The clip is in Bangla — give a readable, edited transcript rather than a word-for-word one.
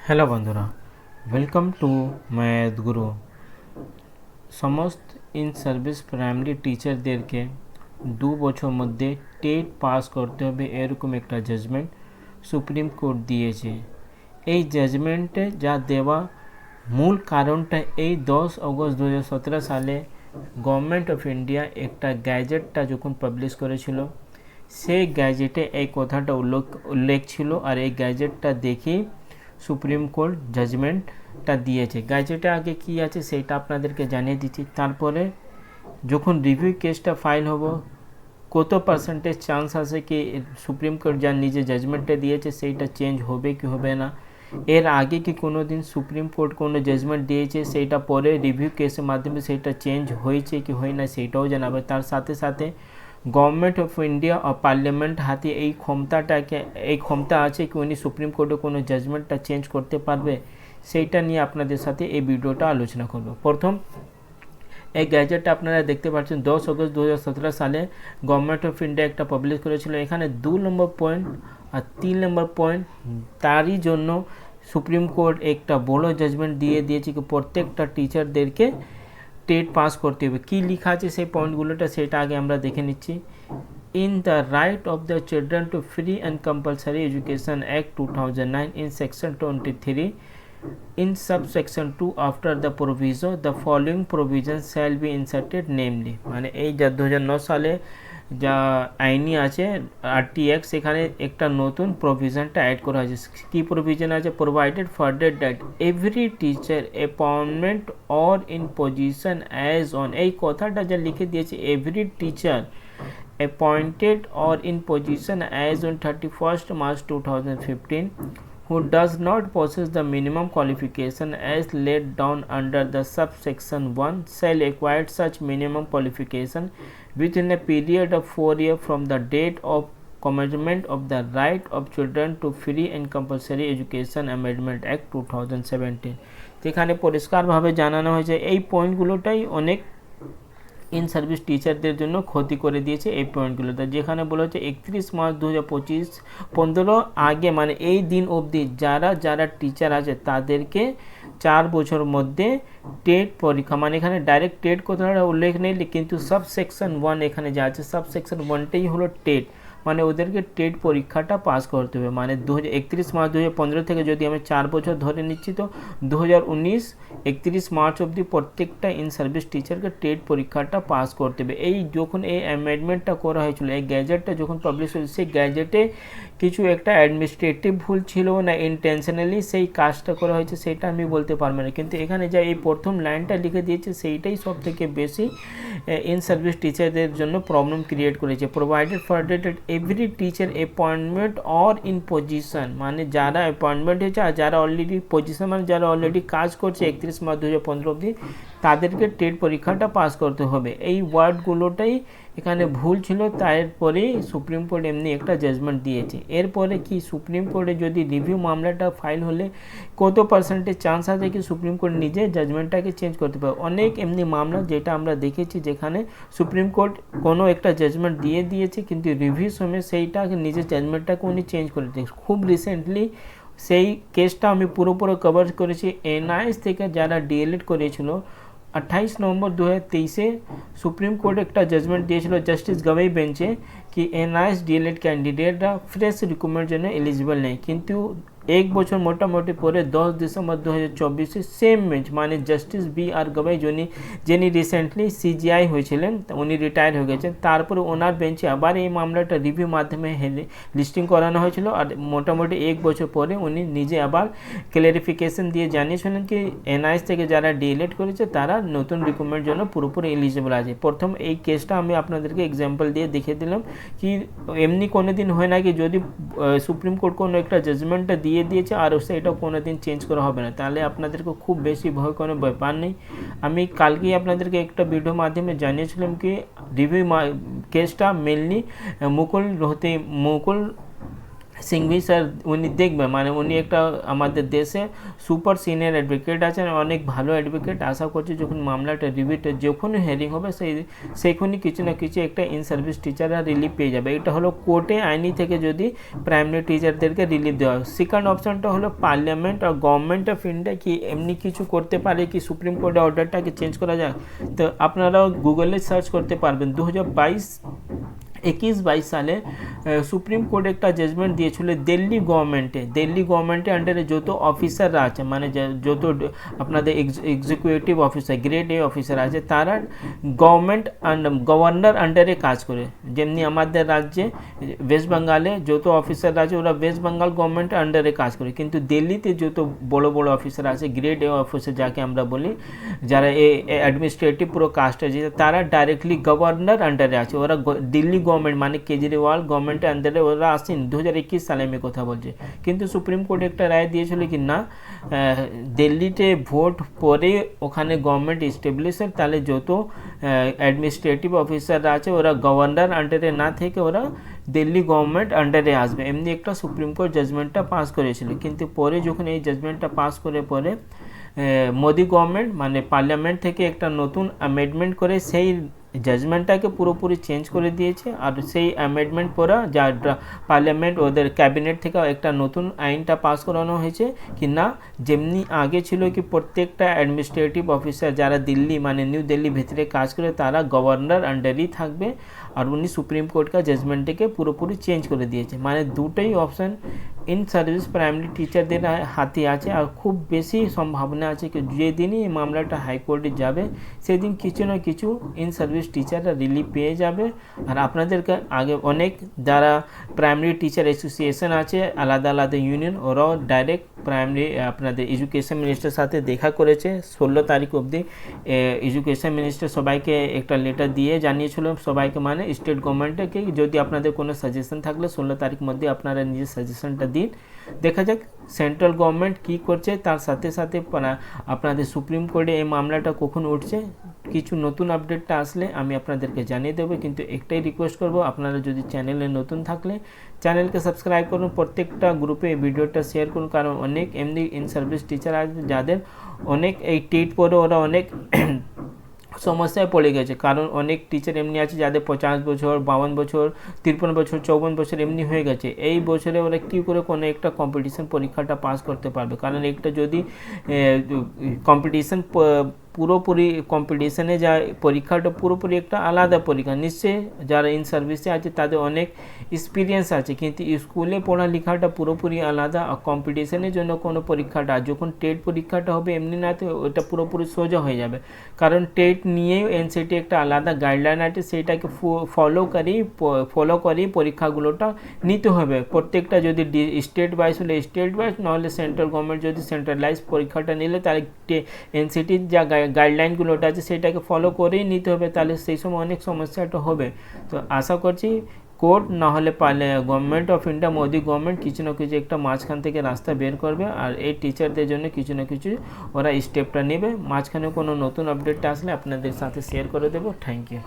হ্যালো বন্ধুরা, ওয়েলকাম টু ম্যাথ গুরু। সমস্ত ইন সার্ভিস প্রাইমারি টিচারদেরকে 2 বছর মধ্যে টেট পাস করতে হবে এরকম একটা জাজমেন্ট সুপ্রিম কোর্ট দিয়েছে। এই জাজমেন্টে যা দেওয়া মূল কারণটা এই 10 আগস্ট 2017 সালে গভর্নমেন্ট অফ ইন্ডিয়া একটা গ্যাজেটটা যখন পাবলিশ করেছিল, সেই গ্যাজেটে এই কথাটা উল্লেখ ছিল। আর এই গ্যাজেটটা দেখেই সুপ্রিম কোর্ট জাজমেন্টটা দিয়েছে। গ্যাজেটে আগে কি আছে সেটা আপনাদেরকে জানিয়ে দিচ্ছি। তারপরে যখন রিভিউ কেসটা ফাইল হবো, কত পার্সেন্টেজ চান্স আছে কি সুপ্রিম কোর্ট যা নিজে জাজমেন্টটা দিয়েছে সেইটা চেঞ্জ হবে কি হবে না, এর আগে কি কোনো দিন সুপ্রিম কোর্ট কোনো জাজমেন্ট দিয়েছে সেইটা পরে রিভিউ কেসের মাধ্যমে সেইটা চেঞ্জ হয়েছে কি হয় না সেইটাও জানাবে। তার সাথে সাথে গভর্নমেন্ট অফ ইন্ডিয়া আর পার্লামেন্ট হাতে এই ক্ষমতা আছে কি উনি সুপ্রিম কোর্টে কোনো জাজমেন্টটা চেঞ্জ করতে পারবে, সেইটা নিয়ে আপনাদের সাথে এই ভিডিওটা আলোচনা করব। প্রথম, এই গ্যাজেটটা আপনারা দেখতে পাচ্ছেন 10 আগস্ট 2017 সালে গভর্নমেন্ট অফ ইন্ডিয়া একটা পাবলিশ করেছিল। এখানে 2 নম্বর পয়েন্ট আর 3 নম্বর পয়েন্ট, তারই জন্য সুপ্রিম কোর্ট একটা বড় জাজমেন্ট দিয়েছে কি প্রত্যেকটা টিচারদেরকে টেট পাস করতে হবে। কী লেখা আছে সেই পয়েন্টগুলোটা সেটা আগে আমরা দেখে নিচ্ছি। In the right of the children to free and compulsory education act 2009 in section 23, in subsection 2 after the proviso the following provisions shall be inserted, namely মানে এই যা 2009 সালে যা আইনি আছে RTX, সেখানে একটা নতুন প্রভিশনটা অ্যাড করা হয়েছে। কী প্রভিশন আছে? Provided further that every teacher appointment or in position as on, এই কথাটা যা লিখে দিয়েছে every teacher appointed or in position as on 31st March 2015 who does not possess the minimum qualification as laid down under the subsection 1 shall acquire such minimum qualification within a period of 4 years from the date of commencement of the right of children to free and compulsory education amendment act 2017। যেখানে পরিষ্কারভাবে জানানো হয়েছে এই পয়েন্টগুলোটাই অনেক ইন সার্ভিস টিচারদের জন্য ক্ষতি করে দিয়েছে। এই পয়েন্টগুলোতে যেখানে বলা হচ্ছে 31 মার্চ 2025 15 আগে মানে এই দিন অবধি যারা টিচার আছে তাদেরকে 4 বছর মধ্যে টেট পরীক্ষা, মানে এখানে ডাইরেক্ট টেট কথাটা উল্লেখ নেই, কিন্তু সাবসেকশন 1 এখানে যা আছে সাবসেকশন 1টাই হলো টেট, মানে ওদেরকে টেট পরীক্ষাটা পাস করতে হবে। মানে 31 মার্চ 2015 থেকে যদি আমি 4 বছর ধরে নিচ্ছি তো 2019 31 মার্চ অবধি প্রত্যেকটা ইন সার্ভিস টিচারকে টেট পরীক্ষাটা পাস করতে হবে। এই যখন এই অ্যামেন্ডমেন্টটা করা হয়েছিল, এই গ্যাজেটটা যখন পাবলিশ হয়েছিল, সেই গ্যাজেটে কিছু একটা অ্যাডমিনিস্ট্রেটিভ ভুল ছিল না ইন্টেনশনালি সেই কাজটা করা হয়েছে সেটা আমি বলতে পারবো না, কিন্তু এখানে যা এই প্রথম লাইনটা লিখে দিয়েছে সেইটাই সব থেকে বেশি ইন সার্ভিস টিচারদের জন্য প্রবলেম ক্রিয়েট করেছে। Provided for that every teacher appointment or in position, মানে যারা অ্যাপয়েন্টমেন্ট হয়েছে আর যারা অলরেডি পজিশন মানে যারা অলরেডি কাজ করছে 31 মার্চ 2015 অবধি তাদেরকে টেট পরীক্ষাটা পাস করতে হবে। এই ওয়ার্ডগুলোটাই এখানে ভুল ছিল, তারপরেই সুপ্রিম কোর্ট এমনি একটা জাজমেন্ট দিয়েছে। এরপরে কি সুপ্রিম কোর্টে যদি রিভিউ মামলাটা ফাইল হলে কত পার্সেন্টেজ চান্স আছে কি সুপ্রিম কোর্ট নিজে জাজমেন্টটাকে চেঞ্জ করতে পারে? অনেক এমনি মামলা যেটা আমরা দেখেছি যেখানে সুপ্রিম কোর্ট কোনো একটা জাজমেন্ট দিয়েছে কিন্তু রিভিউ সময় সেইটাকে নিজের জাজমেন্টটাকে উনি চেঞ্জ করে দিয়েছে। খুব রিসেন্টলি সেই কেসটা আমি পুরোপুরি কভার করেছি। NIS থেকে যারা ডিএলএড করেছিল 28 নভেম্বর 2023 সুপ্রিম কোর্ট একটা জাজমেন্ট দিয়েছিল জাস্টিস গভাই বেঞ্চে কি NIS ডিএলএড ক্যান্ডিডেটরা ফ্রেশ রিক্রুটমেন্টের জন্য এলিজিবল নেই, কিন্তু এক বছর মোটামুটি পরে 10 ডিসেম্বর 2024 সেম বেঞ্চ মানে জাস্টিস BR গভাই যিনি রিসেন্টলি CGI হয়েছিলেন, উনি রিটায়ার হয়ে গেছেন, তারপরে ওনার বেঞ্চে আবার এই মামলাটা রিভিউ মাধ্যমে লিস্টিং করানো হয়েছিল। আর মোটামুটি এক বছর পরে উনি নিজে আবার ক্লারিফিকেশন দিয়ে জানিয়েছিলেন কি NIS থেকে যারা ডিএলএড করেছে তারা নতুন রিক্রুটমেন্টের জন্য পুরোপুরি এলিজিবল আছে। প্রথম এই কেসটা আমি আপনাদেরকে এক্সাম্পল দিয়ে দেখিয়ে দিলাম কি এমনি কোনো দিন হয় না কি যদি সুপ্রিম কোর্ট কোনো একটা জাজমেন্টটা দিয়েছে আর সেটা কোনো দিন চেঞ্জ করা হবে না, তাহলে আপনাদেরকে খুব বেশি ভয় কোনো ব্যাপার নেই। আমি কালকেই আপনাদেরকে একটা ভিডিও মাধ্যমে জানিয়েছিলাম কি রিভিউ কেসটা মেনলি মুকুল সিংভি স্যার উনি দেখবেন, মানে উনি একটা আমাদের দেশে সুপার সিনিয়র অ্যাডভোকেট আছেন, অনেক ভালো অ্যাডভোকেট। আশা করছি যখন মামলাটা রিভিউটা যখনই হেয়ারিং হবে সেইখানে কিছু না কিছু একটা ইন সার্ভিস টিচাররা রিলিফ পেয়ে যাবে। এটা হলো কোর্টে আইনি থেকে যদি প্রাইমারি টিচারদেরকে রিলিফ দেওয়া হয়। সেকেন্ড অপশনটা হলো পার্লামেন্ট আর গভর্নমেন্ট অফ ইন্ডিয়া কি এমনি কিছু করতে পারে কি সুপ্রিম কোর্টের অর্ডারটাকে চেঞ্জ করা যায়। তো আপনারাও গুগলে সার্চ করতে পারবেন 2021-22 সালে সুপ্রিম কোর্ট একটা জাজমেন্ট দিয়েছিল দিল্লি গভর্নমেন্টে আন্ডারে যত অফিসাররা আছে, মানে যত আপনাদের executive officer grade A officer আছে, তারা গভর্নর আন্ডারে কাজ করে। যেমনি আমাদের রাজ্যে ওয়েস্ট বেঙ্গলে যত অফিসাররা আছে ওরা ওয়েস্ট বেঙ্গল গভর্নমেন্টের আন্ডারে কাজ করে, কিন্তু দিল্লিতে যত বড় বড় অফিসার আছে গ্রেড এ অফিসার যাকে আমরা বলি, যারা অ্যাডমিনিস্ট্রেটিভ পুরো কাস্ট আছে, তারা ডাইরেক্টলি গভর্নর আন্ডারে আছে। ওরা দিল্লি গভর্নমেন্ট মানে কেজরিওয়াল গভর্নমেন্টের আন্ডারে ওরা আসেন 2021 সালে আমি কথা বলছি। কিন্তু সুপ্রিম কোর্ট একটা রায় দিয়েছিল কি না, দিল্লিতে ভোট পরে ওখানে গভর্নমেন্ট এস্টাবলিশ হয়, তাহলে যত অ্যাডমিনিস্ট্রেটিভ অফিসাররা আছে ওরা গভর্নর আন্ডারে না থেকে ওরা দিল্লি গভর্নমেন্ট আন্ডারে আসবে। এমনি একটা সুপ্রিম কোর্ট জাজমেন্টটা পাস করেছিল। কিন্তু পরে যখন এই জাজমেন্টটা পাস করে পরে মোদি গভর্নমেন্ট মানে পার্লামেন্ট থেকে একটা নতুন অ্যামেন্ডমেন্ট করে সেই জাজমেন্টটাকে পুরোপুরি চেঞ্জ করে দিয়েছে। আর সেই অ্যামেন্ডমেন্ট পরে যা পার্লামেন্ট ওদের ক্যাবিনেট থেকে একটা নতুন আইনটা পাস করানো হয়েছে কি না, যেমনি আগে ছিল কি প্রত্যেকটা অ্যাডমিনিস্ট্রেটিভ অফিসার যারা দিল্লি মানে নিউ দিল্লি ভিতরে কাজ করে তারা গভর্নর আন্ডারই থাকবে। আর উনি সুপ্রিম কোর্ট का জাজমেন্টটাকে পুরোপুরি চেঞ্জ করে দিয়েছে। মানে দুটোই অপশন ইন সার্ভিস প্রাইমারি টিচারদের হাতে আছে। আর খুব বেশি সম্ভাবনা আছে কি যেদিনই এই মামলাটা হাইকোর্টে যাবে সেদিন কিছু না কিছু ইন সার্ভিস টিচাররা রিলিফ পেয়ে যাবে। আর আপনাদেরকে আগে অনেক যারা প্রাইমারি টিচার অ্যাসোসিয়েশন আছে আলাদা আলাদা ইউনিয়ন, ওরাও ডাইরেক্ট প্রাইমারি আপনাদের এডুকেশন মিনিস্টার সাথে দেখা করেছে 16 তারিখ অবধি। এডুকেশন মিনিস্টার সবাইকে একটা লেটার দিয়ে জানিয়েছিল সবাইকে, মানে স্টেট গভর্নমেন্টকে, যদি আপনাদের কোনো সাজেশন থাকলে 16 তারিখ মধ্যে আপনারা নিজের সাজেশনটা দিন। দেখা যাক সেন্ট্রাল গভর্নমেন্ট কী করছে, তার সাথে সাথে আপনাদের সুপ্রিম কোর্টে এই মামলাটা কখন উঠছে, কিছু নতুন আপডেটটা আসলে আমি আপনাদেরকে জানিয়ে দেবো। কিন্তু একটাই রিকোয়েস্ট করব, আপনারা যদি চ্যানেলে নতুন থাকলে চ্যানেলকে সাবস্ক্রাইব করুন, প্রত্যেকটা গ্রুপে এই ভিডিওটা শেয়ার করুন। কারণ অনেক এমনি ইন সার্ভিস টিচার আছে যাদের অনেক এই টেট পরে ওরা অনেক সমস্যায় পড়ে গেছে। কারণ অনেক টিচার এমনি আছে যাদের 50 বছর 52 বছর 53 বছর 54 বছর এমনি হয়ে গেছে। এই বছরে ওরা কী করে কোনো একটা কম্পিটিশন পরীক্ষাটা পাস করতে পারবে। কারণ একটা যদি কম্পিটিশন পুরোপুরি কম্পিটিশনে যা পরীক্ষাটা পুরোপুরি একটা আলাদা পরীক্ষা। নিশ্চয়ই যারা ইন সার্ভিসে আছে তাদের অনেক এক্সপিরিয়েন্স আছে, কিন্তু স্কুলে পড়ালেখাটা পুরোপুরি আলাদা। আর কম্পিটিশনের জন্য কোনো পরীক্ষাটা যখন টেট পরীক্ষাটা হবে এমনি না, তো ওটা পুরোপুরি সোজা হয়ে যাবে। কারণ টেট নিয়েও এনসিটি একটা আলাদা গাইডলাইন আছে, সেইটাকে ফলো করেই পরীক্ষাগুলোটা নিতে হবে। প্রত্যেকটা যদি স্টেট ওয়াইজ হলে স্টেট ওয়াইজ, নাহলে সেন্ট্রাল গভর্নমেন্ট যদি সেন্ট্রালাইজ পরীক্ষাটা নিলে তাহলে এনসিটির যা গাইডলাইনগুলোটা আছে সেটাকে ফলো করেই নিতে হবে, তাহলে সেই সময় অনেক সমস্যাটা হবে। তো আশা করছি কোর্ট না হলে government of India Modi government কিছু না কিছু একটা মাঝখান থেকে রাস্তা বের করবে। আর এই টিচারদের জন্য কিছু না কিছু ওরা স্টেপটা নেবে। মাঝখানে কোনো নতুন আপডেটটা আসলে আপনাদের সাথে শেয়ার করে দেবো। Thank you.